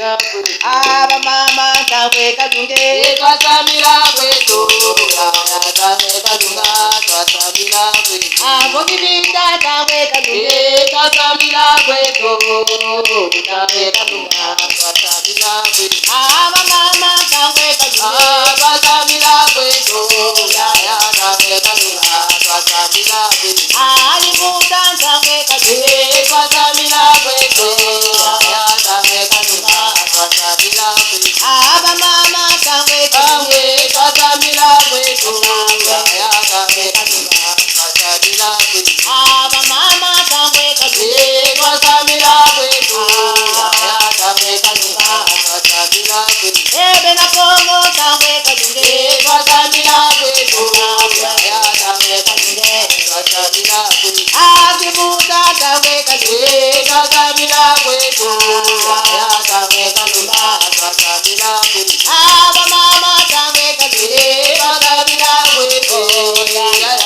aba mama tawe kalunge twasamira kwetu tawe kalunga twasamira kwetu abogi binda tawe kalunge twasamira kwetu tawe kalunga twasamira kwetu aba mama tawe kalunge twasamira kwetu tawe kalunga twasamira kwetu ali buta tawe kalunge twasamira kwetu tawe kalunga twasamira kwetu aba mama tawe kalunge twasamira kwetu tawe kalunga twasamira kwetu aba mama tawe kalunge twasamira kwetu tawe kalunga twasamira kwetu ebe na pongo tawe kalunge twasamira kwetu tawe kalunga twasamira kwetu abi buta tawe kalunge twasamira kwetu tawe kalunga twasamira kwetu aba mama tawe kalunge twasamira kwetu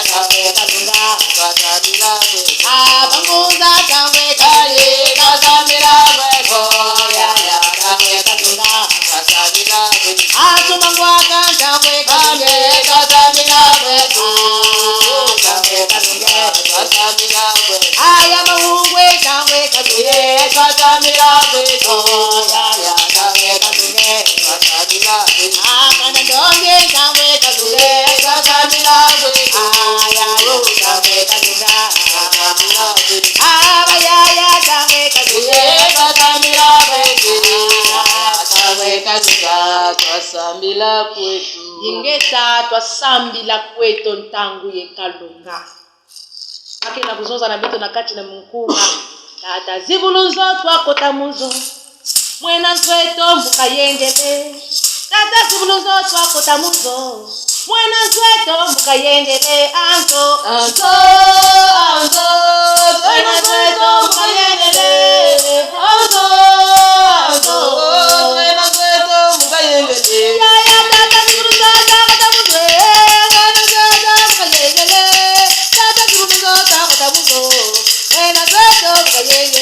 tawe kalunga twasamira kwetu aba muza tawe kalunge twasamira kwetu tawe kalunga twasamira kwetu atuma ngwaka tawe kalunge twasamira kwetu tawe kalunga twasamira kwetu aya mahungwe tawe kalunge twasamira kwetu tawe kalunga twasamira kwetu akana ndonge tawe kalunge twasamira kwetu aya yo tawe kalunga twasamira kwetu aba yaya tawe kalunge twasamira kwetu tawe kalunga twasamira kwetu yingeta twasambila kweto ntangu yekalunga akina kuzoza na beto na kati na mukuma tata zibuluzo twakota muzo mwena nzweto mukayendele tata zibuluzo twakota muzo mwena nzweto mukayendele anzo anzo mwena nzweto mukayendele anzo mwena nzweto mukayendele yaya tata zibuluzo twakota muzo mwena nzweto mukayendele tata zibuluzo twakota muzo mwena nzweto mukayendele